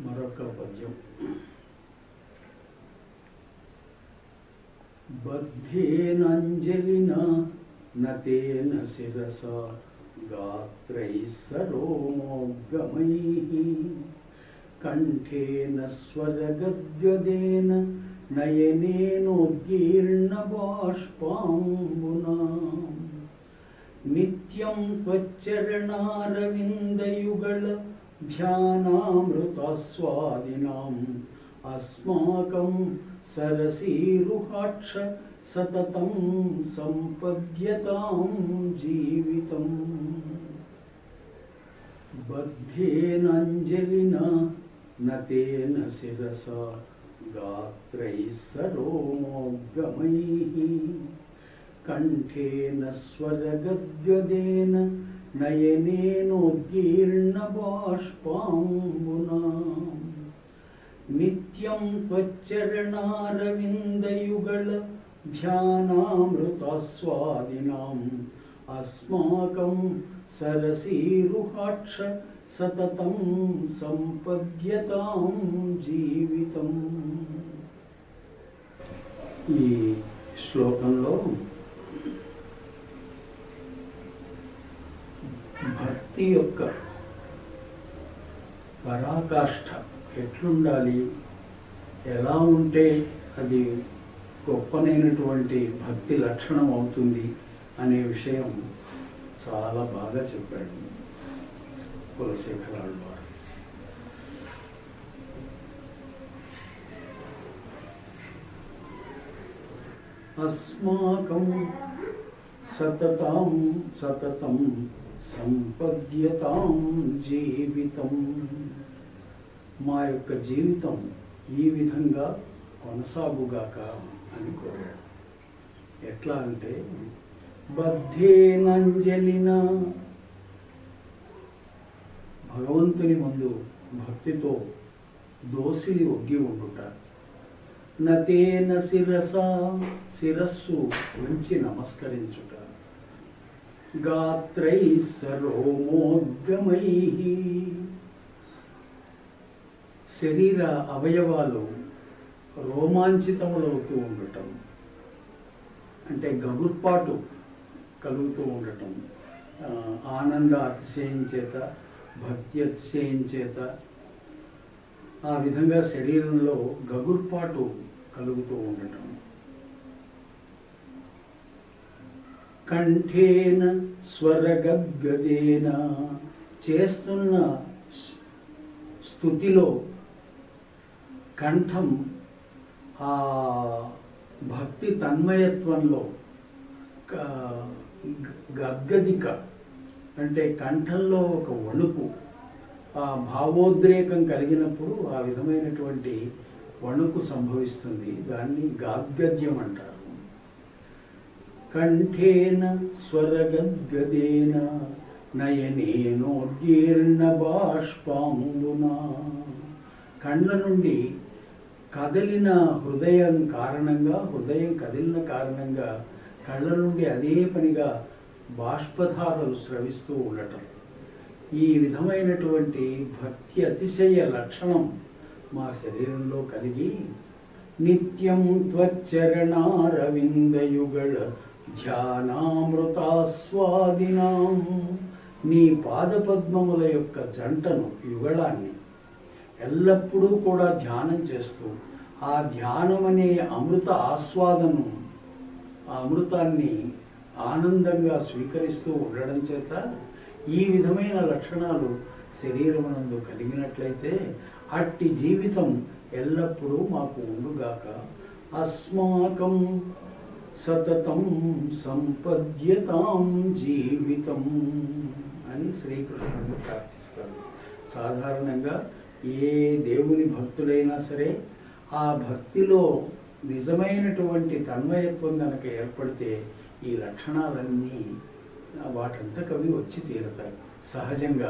మరొక పద్యం. బద్ధేనంజలినా నతేన శిరసా గాత్రైః సరోమోద్గమైః కంఠేన స్వరగద్గదేన నయనేనోద్గీర్ణ బాష్పాంబునా నిత్యం త్వచ్చరణారవిందయుగళ ధ్యానామృతాస్వాదినాం అస్మాకం సరసీరుహాక్ష సతతం సంపద్యతాం జీవితం. బద్ధేనంజలినా నతేన శిరసా గాత్రైః సరోమోద్గమైః కంఠేన స్వరగద్గదేన నయనేనోద్గీర్ణ బాష్పాంబునా నిత్యం త్వచ్చరణారవిందయుగళ ధ్యానామృతాస్వాదినాం అస్మాకం సరసీరుహాక్ష సతతం సంపద్యతాం జీవితం. ఈ శ్లోకంలో భక్తి యొక్క పరాకాష్ఠ ఎట్లుండాలి, ఎలా ఉంటే అది గొప్పనైనటువంటి భక్తి లక్షణం అవుతుంది అనే విషయం చాలా బాగా చెప్పాడు కులశేఖరాలు వారు. అస్మాకం సతతం సంపద్యతాం జీవితం. మా యొక్క జీవితం ఈ విధంగా కొనసాగుగాక అని కోరాడు. ఎట్లా అంటే బద్ధేనంజలిన, భగవంతుని ముందు భక్తితో దోసిలి ఒగ్గి ఉండుట. నతేన శిరసా, శిరస్సు ఉంచి నమస్కరించుట. గాత్రైః సరోమోద్గమైః, శరీర అవయవాలు రోమాంచితములవుతూ ఉండటం, అంటే గగుర్పాటు కలుగుతూ ఉండటం, ఆనంద అతిశయం చేత, భక్తి అతిశయం చేత ఆ విధంగా శరీరంలో గగుర్పాటు కలుగుతూ ఉండటం. కంఠేన స్వరగద్గదేన, చేస్తున్న స్తుతిలో కంఠం ఆ భక్తి తన్మయత్వంలో గద్గదిక అంటే కంఠంలో ఒక వణుకు, ఆ భావోద్రేకం కలిగినప్పుడు ఆ విధమైనటువంటి వణుకు సంభవిస్తుంది. దాన్ని గాద్గద్యం అంటారు. కంఠేన స్వరగద్గదేన నయనేనోద్గీర్ణ బాష్పాంబునా, కళ్ళ నుండి కదిలిన హృదయం కారణంగా, హృదయం కదిలిన కారణంగా కళ్ళ నుండి అదే పనిగా బాష్పధారలు స్రవిస్తూ ఉండటం. ఈ విధమైనటువంటి భక్తి అతిశయ లక్షణం మా శరీరంలో కలిగి నిత్యం త్వచ్చరణారవిందయుగళ ధ్యానామృతాస్వాదినాం, నీ పాదపద్మముల యొక్క జంటను, యుగళాన్ని ఎల్లప్పుడూ కూడా ధ్యానం చేస్తూ ఆ ధ్యానం అనే అమృత ఆస్వాదనం, ఆ అమృతాన్ని ఆనందంగా స్వీకరిస్తూ ఉండడం చేత ఈ విధమైన లక్షణాలు శరీరమునందు కలిగినట్లయితే అట్టి జీవితం ఎల్లప్పుడూ మాకు ఉండుగాక. అస్మాకం సతతం సంపద్యతాం జీవితం అని శ్రీకృష్ణుడు ప్రార్థిస్తాడు. సాధారణంగా ఏ దేవుని భక్తులైనా సరే ఆ భక్తిలో నిజమైనటువంటి తన్మయత్వం కనుక ఏర్పడితే ఈ లక్షణాలన్నీ వాటంతకవి వచ్చి తీరుతాయి సహజంగా.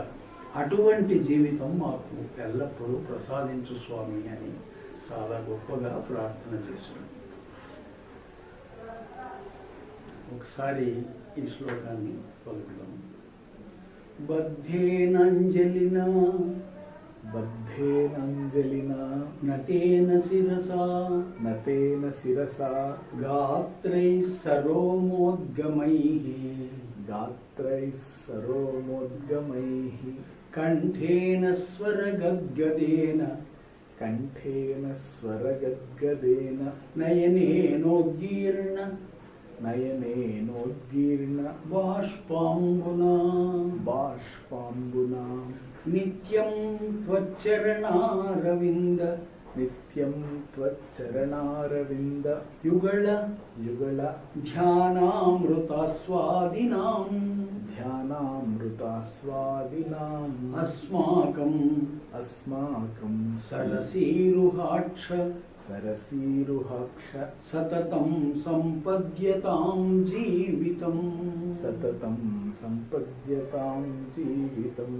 అటువంటి జీవితం మాకు ఎల్లప్పుడూ ప్రసాదించు స్వామి అని చాలా గొప్పగా ప్రార్థన చేశాడు. ఒకసారి ఈ శ్లోకాన్ని పలుకుదాం. బద్ధేనంజలినా బద్ధేనాంజలినా నతేన శిరసా నతేన శిరసా గాత్రైః సరోమోద్గమైః గాత్రైః సరోమోద్గమైః కంఠేన స్వరగద్గదేన కంఠేన స్వరగద్గదేన నయనేనోద్గీర్ణ నయనేనోద్గీర్ణ బాష్పాంబునా బాష్పాంబునా నిత్యం త్వచ్చరణారవింద నిత్యం త్వచ్చరణారవింద యుగళ యుగళ ధ్యానామృతాస్వాదినాం ధ్యానామృతాస్వాదినాం అస్మాకం అస్మాకం సరసీరుహాక్ష సరసీరుహాక్ష సతతం సంపద్యతాం జీవితం. సతతం సంపద్యతాం జీవితం.